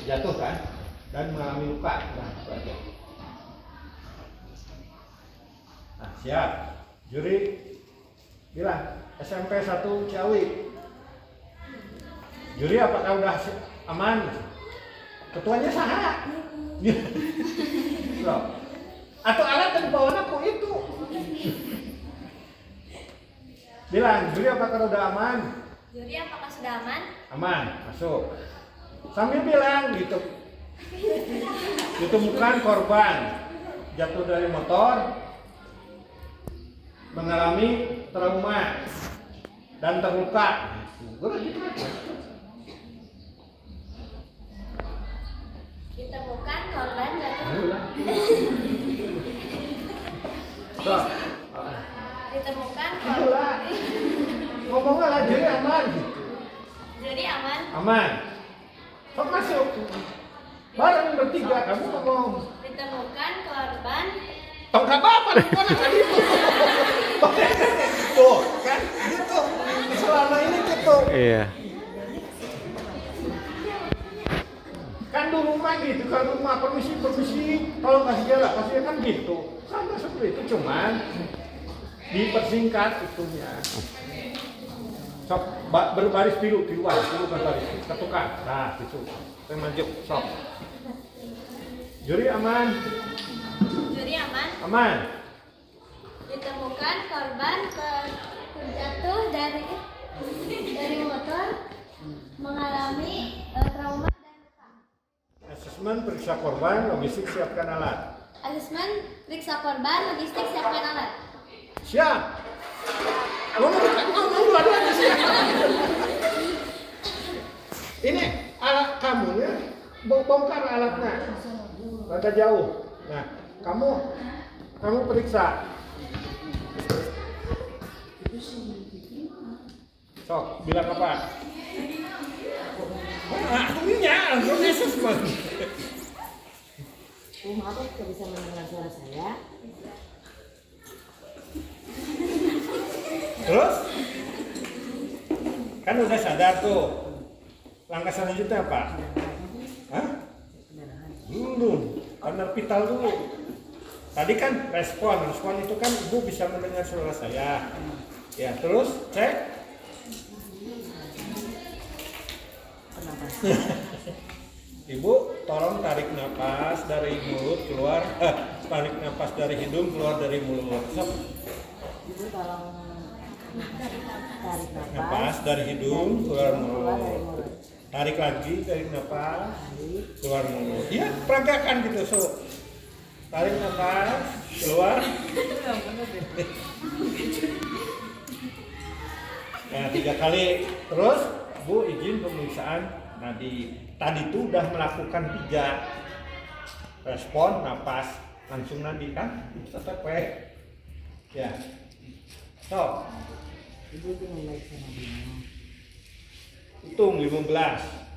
jatuh kan dan mengalami luka. Nah, itu aja. Nah, siap. Juri bilang SMP 1 Ciawi. Juri apakah udah aman? Ketuanya saha? Atau alat yang dibawa aku itu? Bilang, juri apakah udah aman? Juri apakah sudah aman? Aman, masuk. Sambil bilang gitu. Ditemukan korban jatuh dari motor, mengalami trauma dan terluka. Ditemukan korban jatuh. Ditemukan korban. Ngomongnya lah, jadi aman. Jadi aman. Aman. Sok masuk. Bareng bertiga kamu ngomong. Ditemukan korban. Tongkat apa? Mana tadi itu? Tuh, kan gitu. Selama ini gitu. Iya. Kan di rumah gitu, kan rumah permisi, tolong kasih jalan, pasti kan gitu. Sama seperti itu, cuman dipersingkat itunya. Sok berbaris biru berbaris, ketukan. Nah, gitu. Saya maju, sok. Juri aman. Juri aman. Aman. Ditemukan korban terjatuh dari motor, mengalami trauma dan luka. Asesmen periksa korban, logistik siapkan alat. Asesmen periksa korban, logistik siapkan alat. Siap. Ngomong dua-duanya siap. Ini alat kamu ya, bongkar alatnya. Rada jauh. Nah, kamu periksa. Sok, bilang apa? Ahlinya, asesmen. Maaf, kok bisa mendengar suara saya? Terus? Kan udah sadar tuh. Langkah selanjutnya apa? Hah? Belum. Karena vital dulu. Tadi kan respon itu kan ibu bisa mendengar suara saya. Ya, terus cek. Ibu tolong tarik napas dari mulut keluar, tarik napas dari hidung keluar dari mulut. Ibu tolong tarik Napas dari hidung keluar mulut. Tarik lagi, tarik napas keluar mulut. Iya, peragakan gitu, so. Tarik napas keluar. Nah, 3 kali. Terus, Bu izin pemeriksaan nadi. Tadi tuh udah melakukan 3 respon napas langsung nadi kan? Tetap ya. So, Ibu itu memeriksa nadinya. hitung 15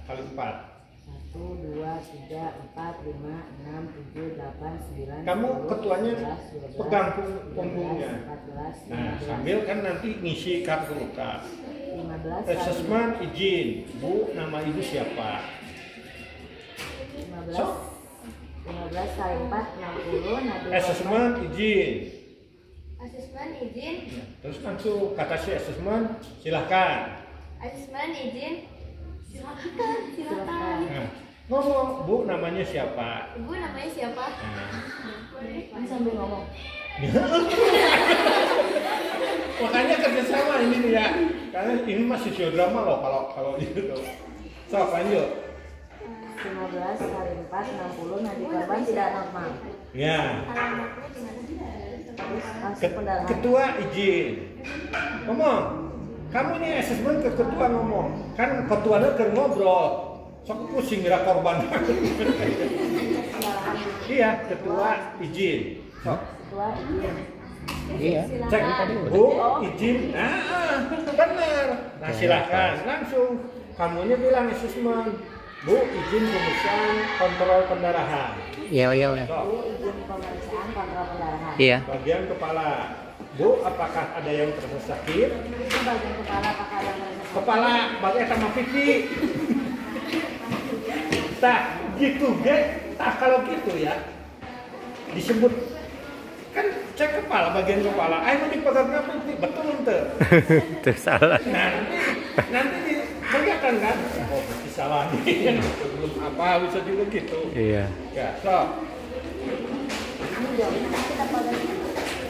kali 4. 1, 2, 3, 4, 5, 6, 7, 8, 9. Kamu 10, ketuanya 11, 12, pegang punggungnya. 14, Nah, 15, sambil kan nanti ngisi kartu luka. 15, Asesmen izin. Bu, nama ibu siapa? 15, So, 15 kali 4, 60. Nadi asesmen izin. Asesmen izin. Ya, terus langsung kata si asesmen silahkan. Asesmen izin. Silakan. Nah, ngomong, Bu namanya siapa? Ibu namanya siapa? Nah, Ini sambil ngomong. makanya kerjasama ini nih ya, karena ini masih drama loh kalau gitu. So, lanjut. 15 kali 4, 60. Nadi korban tidak normal. Ya, Alamatnya di mana? Terus langsung pendarahan. ketua izin. Ngomong. Kamu ini asesmen ke ketua ngomong. Kan ketuanya ke ngobrol. Sok pusing mira korban. Iya, ketua izin. Sok. Ketua izin. Iya. Cek Bu izin. Benar. Nah, silakan langsung. Kamunya bilang asesmen. Bu izin pemeriksaan kontrol pendarahan. Iya. Sok. Bu izin pemeriksaan kontrol pendarahan. Iya. Bagian kepala. Bu, apakah ada yang terasa sakit? Itu bagian kepala apakah yang merasa sakit? Kepala bagian sama pipi. Tak gitu kalau gitu ya disebut kan cek kepala, bagian kepala ayo dipegang betul ente. Tersalah. Nanti kelihatan kan, oh berarti salah nih. Belum apa bisa juga gitu. Iya. Ya, so.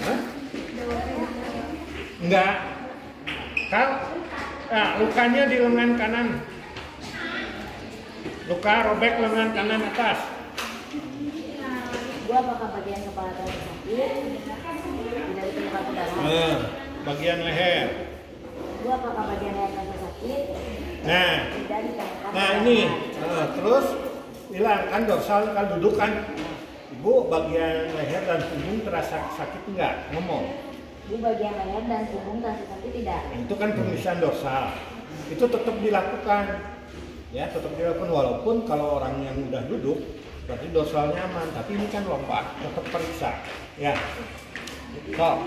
Hah? Enggak. Nah, lukanya di lengan kanan. Luka robek lengan kanan atas. Gua apakah bagian kepala terasa sakit? Tidak ditemukan pendarahan. Bagian leher. Gua apakah bagian leher terasa sakit? Nah, Tidak ditemukan nah pendarahan. ini. Terus bilang kan dorsal kan duduk kan. Ibu bagian leher dan punggung terasa sakit enggak? Ngomong. Di bagian leher dan punggung terasa sakit tidak. Itu kan pemeriksaan dorsal. Itu tetap dilakukan. Ya, tetap dilakukan walaupun kalau orang yang udah duduk berarti dorsalnya aman, tapi ini kan lompat, tetap periksa. Ya. So.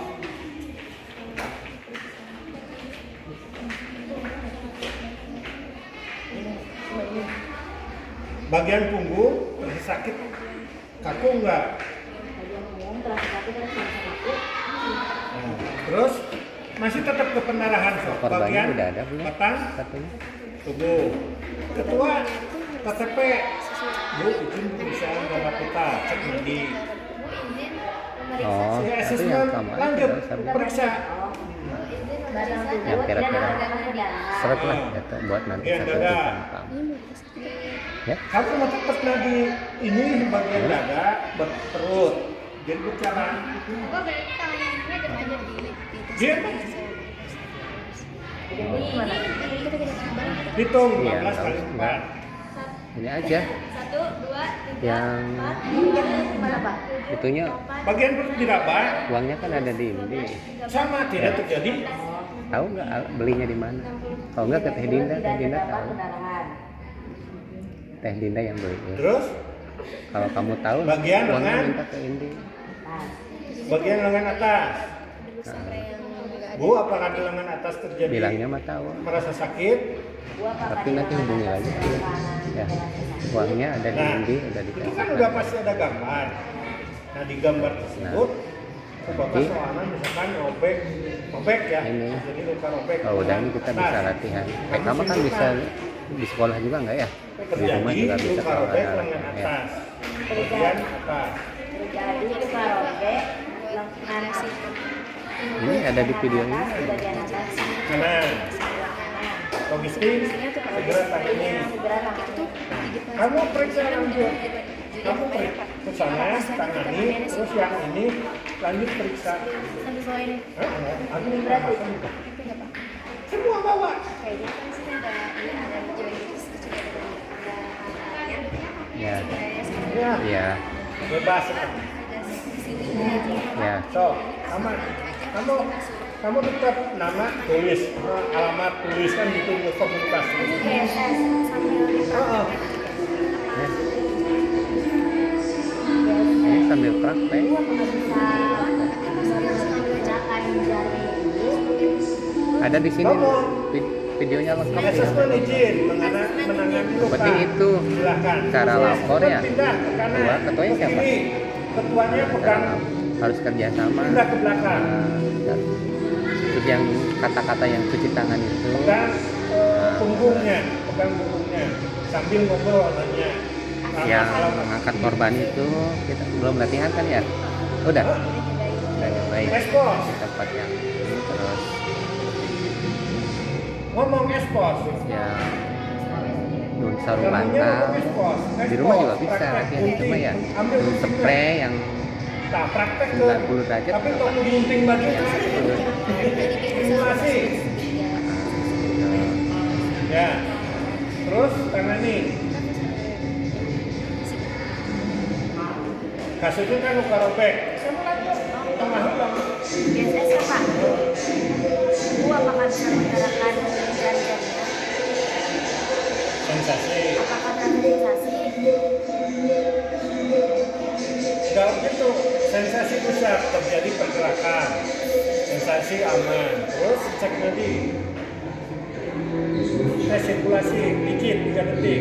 Bagian punggung terasa sakit kaku enggak? Bagian punggung terasa sakit dan terasa sakit. Nah, terus masih tetap ke pendarahan so. Korbannya Bagian udah ada belum? batang Satunya. tubuh. Ketua KTP. Bu, izin pemeriksaan darah kita, cek nadi. Oh, Si itu yang asesmen kamu lanjut aja. periksa. Batang Yang tubuh tidak kira-kira mengandung pendarahan. seret lah itu buat nanti Bagian satu dada. sama kamu. Ya, Kamu mau tetap nadi ini bagian dada, perut. Jadi bicara. Gua berarti tangannya ini ada aja di Dia Jadi gimana? hitung Iya, 15 kali enggak. 4. Ini aja 1, 2, 3, yang Gimana Pak? itunya Bagian perut diraba uangnya kan ada di ini. sama tidak terjadi. Tahu nggak belinya di mana? Kalau nggak ke Teh Dinda, Teh Tidak Dinda terdapat tahu. pendarahan. Teh Dinda yang beli. Ya. Terus Kalau kamu tahu, Bagian uangnya lengan. minta ke Indi. Nah, bagian lengan atas. Nah, Bu, apakah di lengan atas terjadi bilangnya mah tahu. merasa sakit? gua apakah Tapi di nanti lengan hubungi atas lagi. sebelah kanan Ya, tidak terasa sakit? uangnya ada di Nah, Indi, udah itu dikasih. kan udah pasti ada gambar. Nah, di gambar tersebut, Bapak Jadi- soalnya misalkan robek ya. Ini. Jadi luka robek. Kalau udah ini kita bisa Nah, latihan. kamu Kamu kan bisa di sekolah juga nggak ya? Di rumah terjadi juga bisa luka kalau robek ada lengan alatnya. Ya. atas, bagian atas. Terjadi luka robek lengan atas Ini ada di videonya. di bagian atas Kanan, logistik, segera tangani. segera tangani. Kamu periksa lanjut. Kamu periksa ke sana, tangani, terus yang ini lanjut periksa. sambil bawa ini. Aku ini berapa? Semua bawa. Kayaknya kan sih ada ini ada joinis juga ada Ya, Ya, ya, bebas. ya. So, aman. Kamu tetap nama tulis, alamat tulis kan gitu untuk komunikasi. Oh, Ya. Ini sambil praktek. Ada di sini videonya lengkap ya. asesmen izin menangani luka. Seperti itu. Silakan. Cara lapornya. Pindah ke kanan. Ketua, ketuanya ke siapa? kiri. Ketuanya pegang Harus kerjasama. pindah ke belakang. Terus yang kata-kata yang cuci tangan itu. Pegang punggungnya, sambil ngobrol nanya. Yang mengangkat korban itu kita belum latihan kan ya? Udah baik. Ekspos, Di tempat yang ini terus ngomong ekspos. ya nun sarung Ngomongnya bantal. ngomong ekspos. Di rumah juga Ekspos, bisa praktek latihan gunting. cuma ya Ambil nun guntingnya. spray yang Nah, praktek ke 90 derajat tapi apa? kalau gunting baju yang sepuluh. simulasi. Ya. Terus tangani. Kasusnya kan luka robek. Kamu lanjut. Tengah ulang. Biasanya Pak, gua apakah bisa menggerakkan jari-jarinya? Sensasi. Apakah sensasi? Kalau gitu sensasi besar terjadi pergerakan, sensasi aman. Terus cek nadi, tes sirkulasi dikit 3 detik.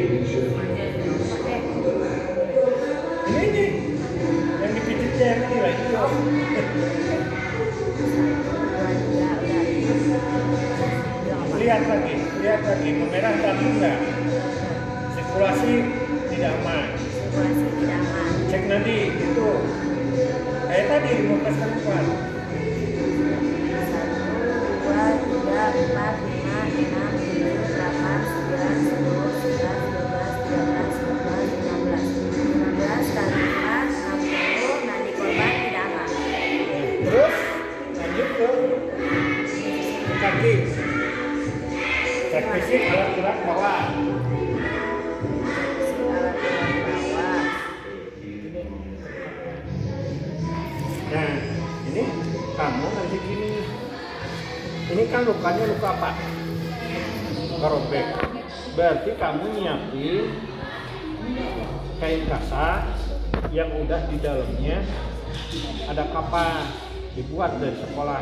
Oke. lagi lah itu. dua, tiga, udah. Lihat lagi, memerah tadi enggak? Sirkulasi tidak aman. Sirkulasi tidak aman. Cek nanti itu kayak tadi 15 kali lipat. 1, 2, 3, 4, 5, 6, 7, 8, 9, 10, 11, 12, 13, 14, 15. Terus Terus lanjut ke kaki. Cek fisik alat gerak bawah. alat berat bawah. Nah, ini kamu nanti gini. Ini kan lukanya luka apa? Luka robek. Berarti kamu nyiapin kain kasa yang udah di dalamnya ada kapas, dibuat dari sekolah.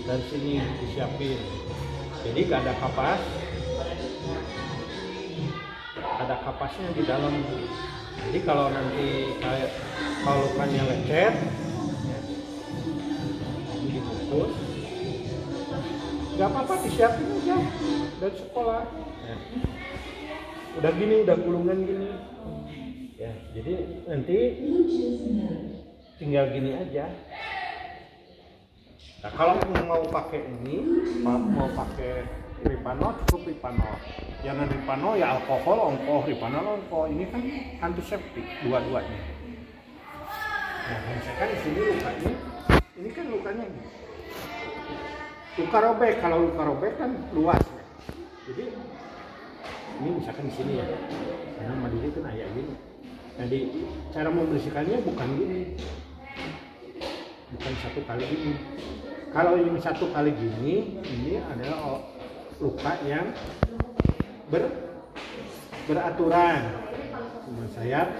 Dan sini disiapin. Jadi gak ada kapas. Ada kapasnya di dalam. Jadi kalau nanti kayak kalau lukanya lecet, ini dibungkus. Gak apa-apa, disiapin aja dari sekolah. Ya. Udah gini, udah gulungan gini. Ya, jadi nanti tinggal gini aja. Nah, kalau mau pakai ini, mau pakai Ripano, cukup Ripano. Jangan Ripano ya alkohol, Ripano, Ini kan antiseptik dua-duanya. Nah, misalkan di sini lukanya, ini kan lukanya ini. Luka robek, kalau luka robek kan luas ya. Jadi ini misalkan di sini ya, karena Madiri kan kayak gini. Jadi cara membersihkannya bukan gini, bukan satu kali gini. Kalau ini satu kali gini, ini adalah luka yang beraturan, cuma sayap,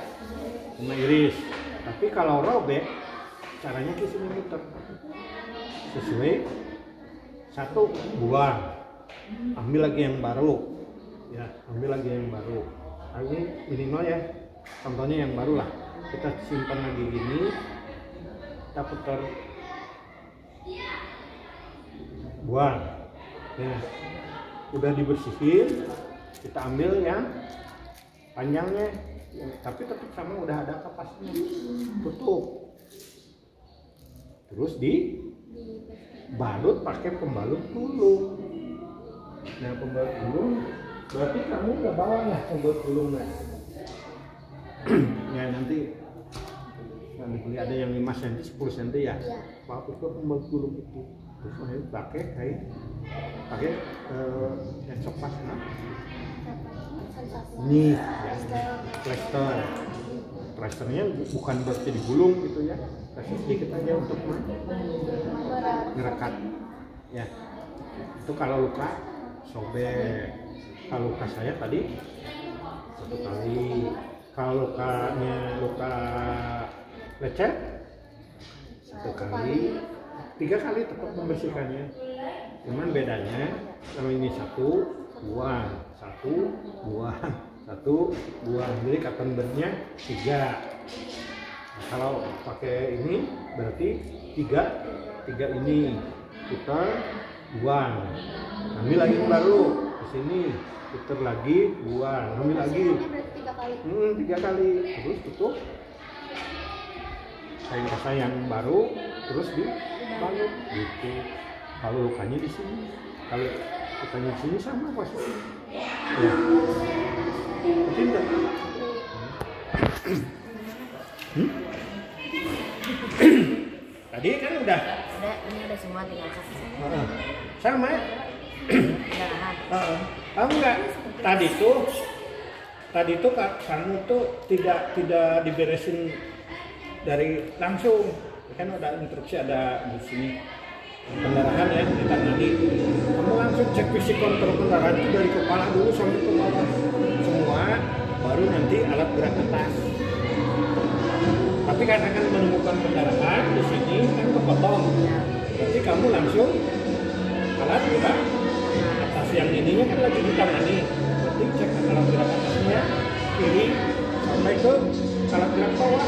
cuma iris. Tapi kalau robek, caranya ke sini muter, sesuai. Satu, buang, ambil lagi yang baru, ya, ambil lagi yang baru. Nah, ini minimal ya, contohnya yang baru lah. Kita simpan lagi gini, kita putar, buang. Ya, udah dibersihin, kita ambil yang panjangnya, ya, tapi tetap sama, udah ada kapasnya, tutup. Terus balut pakai pembalut gulung. Nah, pembalut gulung berarti kamu udah bawa ya pembalut gulungnya. Ya nanti beli ada yang 5 cm, 10 cm ya. Pakai pembalut gulung itu. Terus saya pakai yang sopas nah. Nih, ya, plester. Plesternya bukan berarti digulung gitu ya. Kasih sedikit aja untuk ngerekat ya. Itu kalau luka sobek. Kalau luka saya tadi 1 kali. Kalau luka lecet 1 kali. 3 kali tetap membersihkannya. Cuman bedanya kalau ini 1 buang, 1 buang, 1 buang. Jadi cotton budnya 3. Nah, kalau pakai ini berarti 3 ini putar, buang, ambil lagi yang baru ke sini, putar lagi, buang, ambil lagi. 3 kali, terus tutup kain kasa yang baru, terus dibalut gitu. Kalau lukanya di sini, kalau lukanya di sini sama posisi. Ya, mungkin tak? Tadi kan udah. Ini udah semua, tinggal kasih Sama ya? pendarahan. Enggak. Tadi tuh kamu tuh tidak diberesin dari langsung. Kan ada instruksi, ada di sini pendarahan ya, ditangani. Kamu langsung cek fisik kontrol pendarahan itu dari kepala dulu sampai ke bawah semua, baru nanti alat gerak atas. Tapi karena kan menemukan pendarahan di sini kan kepotong, berarti kamu langsung alat gerak atas yang ininya kan lagi ditangani. Berarti cek alat gerak atasnya kiri sampai ke alat gerak bawah.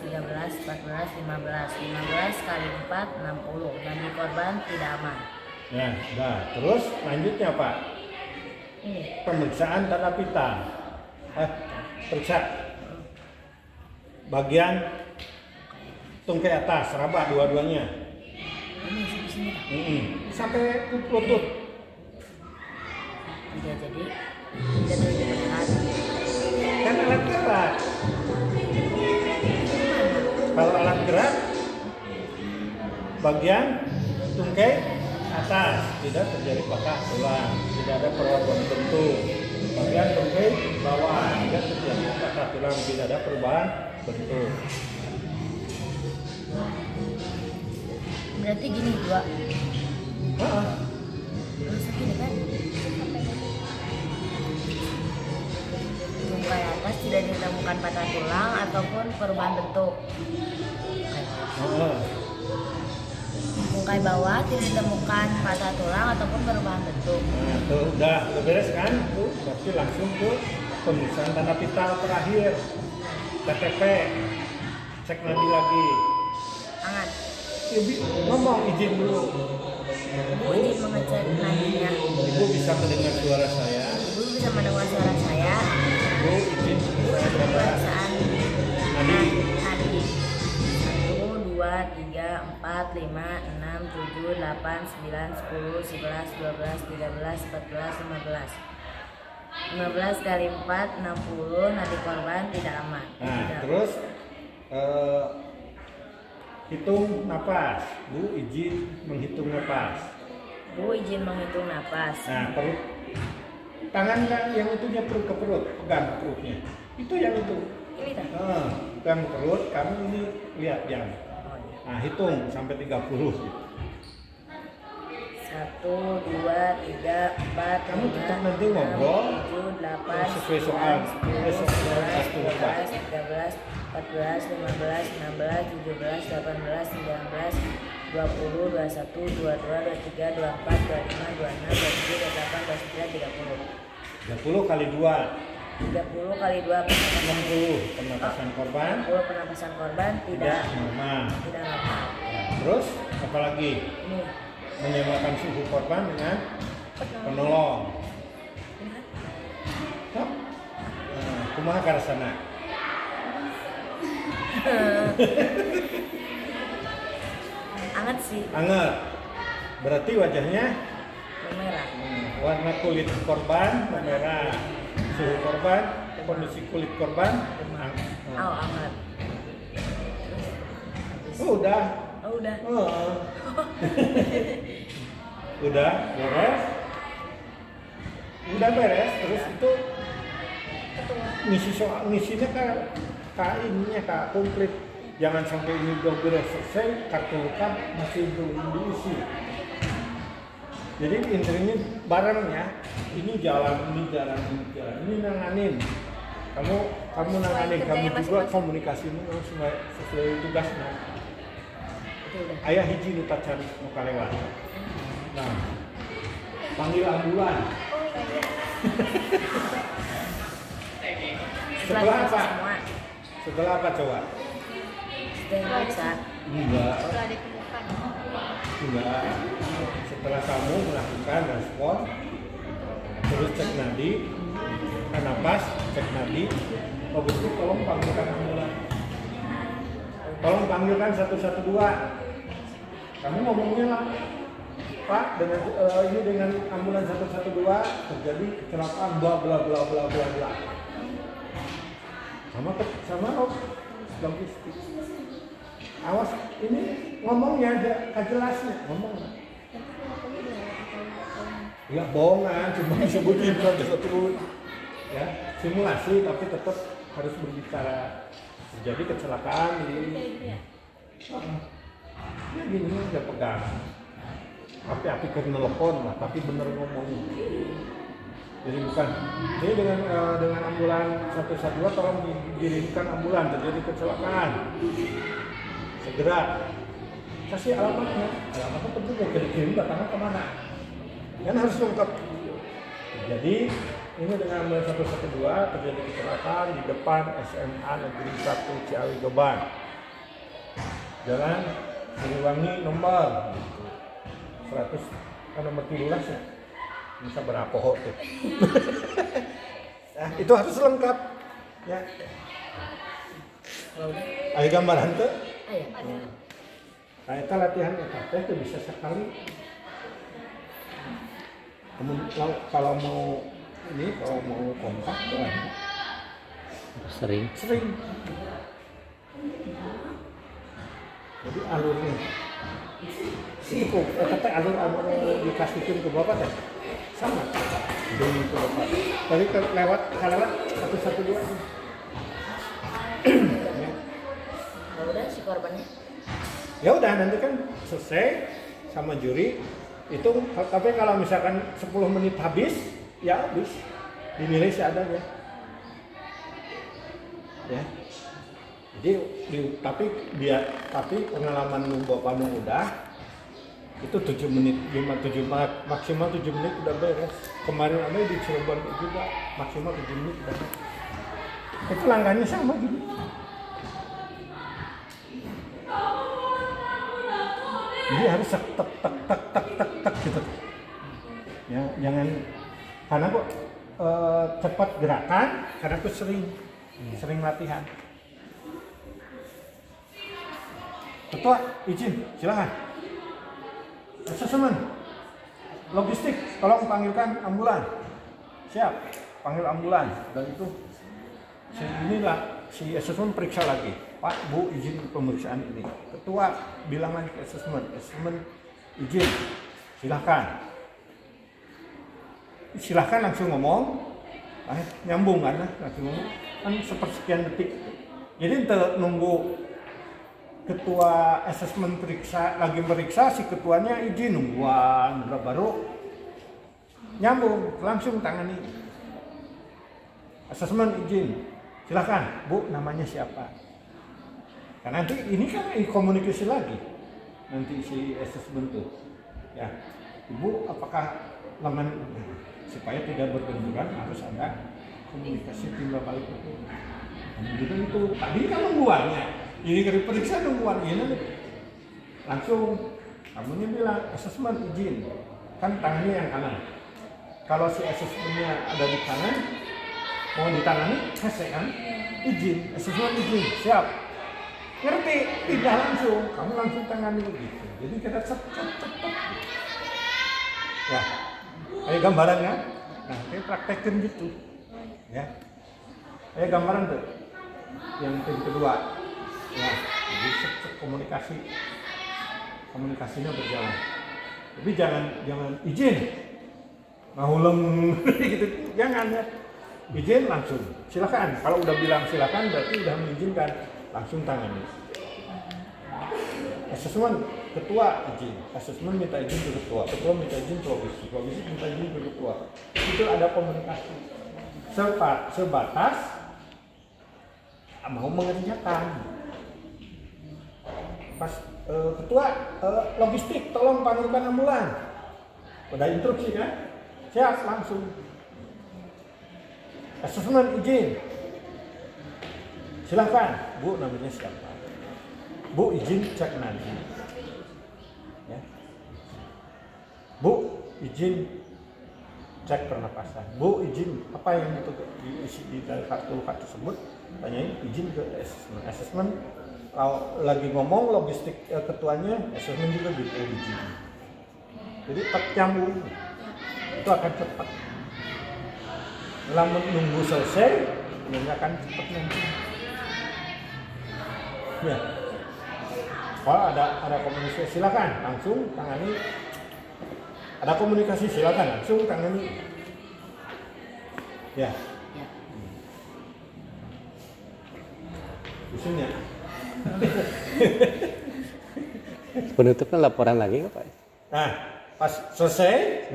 13, 14, 15. 15 kali 4, 60. Nadi korban tidak aman. Ya, sudah. Terus lanjutnya Pak, Ini. pemeriksaan tanda pita. Periksa bagian tungkai atas, raba dua-duanya. Ini di sini. Sampai lutut. Tidak jadi. Tidak terlihat. Kan alat gerak. Kalau alat gerak, bagian tungkai atas tidak terjadi patah tulang, tidak ada perubahan bentuk. Bagian tungkai bawah tidak terjadi patah tulang, tidak ada perubahan bentuk. Berarti gini dua. Heeh. Terus gini kan? Tungkai atas tidak ditemukan patah tulang ataupun perubahan bentuk. Heeh. Tungkai bawah tidak ditemukan patah tulang ataupun perubahan bentuk. Nah, tuh udah beres kan? Tuh berarti langsung ke pemeriksaan tanda pita terakhir. KTP. Cek nadi lagi. Hangat. Ibu ngomong izin dulu. Ibu izin mengecek nadinya. Ibu bisa mendengar suara saya. Ibu bisa mendengar suara saya. Ibu izin saya berapa? Pemeriksaan Nadi. nadi. 1, 2, 3, 4, 5, 6, 7, 8, 9, 10, 11, 12, 13, 14, 15. 15 kali 4, 60. Nadi korban tidak aman. Nah, Tidak. terus hitung napas. Bu izin menghitung napas. Bu izin menghitung napas. Nah, perut tangan kan yang itunya perut ke perut, pegang ke perutnya. Itu yang itu. Ini kan? Pegang ke perut, kamu ini lihat jam. Oh, iya. Nah, hitung sampai 30. 1, 2, 3, 4, Kamu 5, tetap nanti ngobrol 7, 8, sesuai soal. 10, Soal 11, 12, 13, 14, 15, 16, 17, 18, 19, 20, 21, 22, 23, 24, 25, 26, 27, 28, 29, 30. 30 kali 2, 30 kali 2 60 pernapasan korban 60 pernapasan korban tidak tidak normal. normal. Nah, terus apalagi Ini menyamakan suhu korban dengan penolong. Hap. Nah, kumaha ka rasana? anget sih, Anget. Berarti wajahnya merah. warna kulit korban merah. Suhu korban, kondisi kulit korban Oh, anget. Oh, udah. Oh, udah. Udah beres. udah beres, terus itu ngisinya kak komplit. Jangan sampai ini udah beres selesai, kartu lengkap masih belum diisi. Jadi intinya barengnya ini jalan, ini nanganin. Kamu nanganin, kamu juga komunikasimu sesuai tugasnya. Ayah hiji nu pacar nu kalewat. Nah, panggil ambulan. Setelah apa? Setelah apa coba? Enggak. Setelah kamu melakukan respon, terus cek nadi, kan napas, cek nadi, habis itu tolong panggilkan ambulan. Tolong panggilkan 112. Kamu ngomongnya lah, Pak, dengan ambulan 112 terjadi kecelakaan bla bla bla bla bla bla. Sama logistik. Awas, ini ngomongnya ada jelasnya, ngomong. Ya bohongan, cuma disebutin satu ya simulasi, tapi tetap harus berbicara. Jadi kecelakaan ya gini aja pegang. Tapi ke telepon lah, tapi bener ngomong. Jadi bukan. Jadi dengan ambulan 112 tolong dikirimkan ambulan terjadi kecelakaan. Segera kasih alamatnya tentu mau kirim datangnya kemana, kan harus lengkap. Jadi ini dengan ambulan 112 terjadi kecelakaan di depan SMA Negeri 1 Ciawi Joban, Jalan Siliwangi nomor 100 kan nomor 13 ya, bisa berapa kok tuh. Nah, itu harus lengkap ya. Ayo gambaran tuh. Nah, itu latihan itu bisa sekali. Kalau mau kontak kan sering. Jadi alurnya itu kok kata alur dikasihkan ke bapak kan sama dengan ke bapak. Tadi lewat 112. Udah si korbannya. Ya udah nanti kan selesai sama juri itu, tapi kalau misalkan 10 menit habis ya habis dinilai seadanya ya. Jadi tapi pengalaman bapakmu udah itu 7 menit, maksimal 7 menit udah beres. Kemarin ada di Cirebon juga maksimal 7 menit udah beres. Itu langkahnya sama gini. Jadi harus tak gitu. Ya, jangan karena kok cepat gerakan karena aku sering latihan. Ketua, izin, silakan. Asesmen, logistik, tolong panggilkan ambulan. Siap, panggil ambulan. Dan itu si asesmen periksa lagi. Pak, Bu, izin pemeriksaan ini. Ketua bilang lagi ke asesmen izin, silakan. Silakan langsung ngomong. Nyambung kan, langsung ngomong. Kan sepersekian detik. Jadi nunggu ketua asesmen lagi meriksa, si ketuanya izin nungguan baru nyambung langsung tangani. Asesmen izin, silakan Bu, namanya siapa? Karena nanti ini kan komunikasi lagi nanti si asesmen tuh ya, Ibu apakah lengan, supaya tidak berbenturan harus ada komunikasi timbal balik itu. Kemudian itu tadi kan nungguannya, ini dari periksa nungguan ini langsung kamunya bilang asesmen izin, kan tangannya yang kanan. Kalau si asesmennya ada di kanan mau ditangani, kasih kan izin, asesmen izin, siap, ngerti, tidak langsung, kamu langsung tangani begitu. Jadi kita cepet ya. Ayo gambarannya, nah kita praktekin gitu ya. Ayo gambaran tuh yang tim kedua ya, jadi komunikasinya berjalan. Tapi jangan izin ngahuleng gitu, jangan ya. Izin langsung, silakan. Kalau udah bilang silakan berarti udah mengizinkan, langsung tangani. Asesmen ketua izin, asesmen minta izin ke ketua, ketua minta izin ke logis minta izin ke ketua. Itu ada komunikasi. Sebatas mau mengerjakan. Pas ketua logistik tolong panggilkan ambulan. Udah instruksi kan? Siap langsung. Asesmen izin. Silakan, Bu, namanya siapa? Bu, izin cek nanti. Ya. Bu, izin cek pernapasan. Bu, izin apa yang diisi di kartu luka tersebut? Tanyain izin ke asesmen. Asesmen kalau lagi ngomong logistik ketuanya, asesmen juga gitu izin. Jadi ternyambung, itu akan cepat. Setelah menunggu selesai, ini akan cepat nanti. Ya. Kalau ada komunikasi silakan langsung tangani. Ada komunikasi silakan langsung tangani. Ya. Isunya. Penutupnya laporan lagi nggak Pak? Nah, pas selesai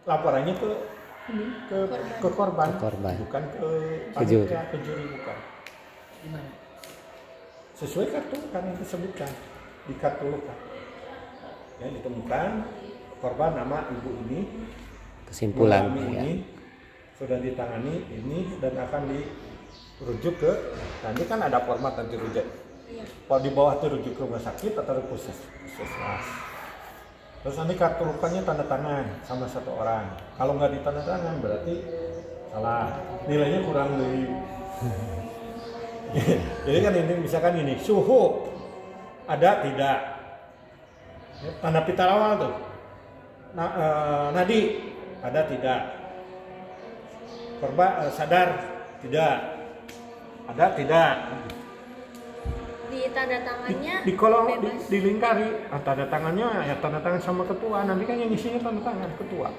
laporannya ke korban, bukan ke panitia, ke juri bukan. Gimana? Sesuai kartu kan yang disebutkan di kartu luka. Ya, ditemukan korban nama ibu ini, kesimpulan ini sudah ditangani ini dan akan dirujuk ke, nanti kan ada format nanti rujuk. Kalau di bawah itu rujuk ke rumah sakit atau puskesmas. Terus nanti kartu lukanya tanda tangan sama satu orang. Kalau nggak ditanda tangan berarti salah, nilainya kurang dari. Jadi kan ini misalkan ini suhu ada tidak, tanda pita awal tuh. Nadi ada tidak, korban sadar tidak, ada tidak. Di tanda tangannya Di kolom dilingkari, tanda tangannya ya tanda tangan sama ketua. Nanti kan yang isinya tanda tangan ketua,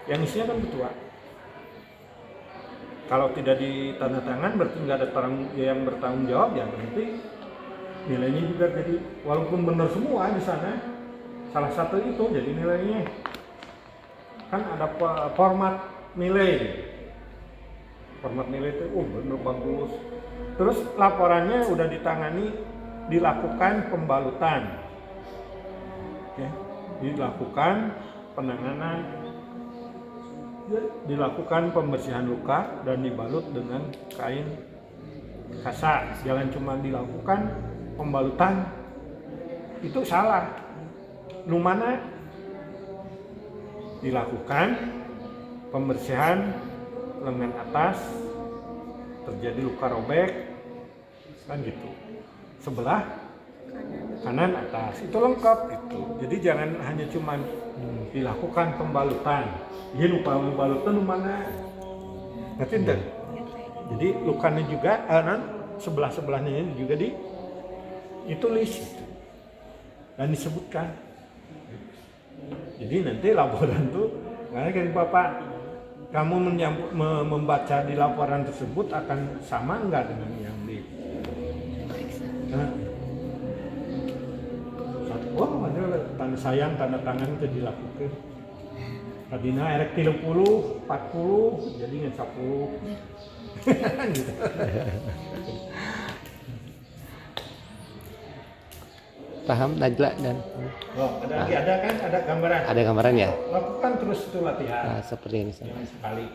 yang isinya kan ketua. Kalau tidak ditanda tangan berarti nggak ada yang bertanggung jawab, ya berarti nilainya juga jadi walaupun benar semua di sana, salah satu itu jadi nilainya kan ada format nilai. Format nilai itu benar bagus. Terus laporannya udah ditangani, dilakukan pembalutan, oke, dilakukan penanganan, dilakukan pembersihan luka dan dibalut dengan kain kasa. Jangan cuma dilakukan pembalutan, itu salah. Lumana dilakukan pembersihan lengan atas, terjadi luka robek kan gitu, sebelah kanan atas itu lengkap gitu. Jadi jangan hanya cuma dilakukan pembalutan, ya lupa pembalutan mana ngerti enggak? Jadi lukanya juga sebelah-sebelahnya juga ditulis gitu. Dan disebutkan. Jadi nanti laporan tuh nggak kayak Bapak, kamu membaca di laporan tersebut akan sama enggak dengan yang di wah ada tanda sayang, tanda tangan itu dilakukan. Tadinya erek 30, 40 jadi nggak 10 gitu. Paham Najla dan Ada gambaran. Ada gambaran ya? Lakukan terus itu latihan. Seperti ini. Jangan sekali.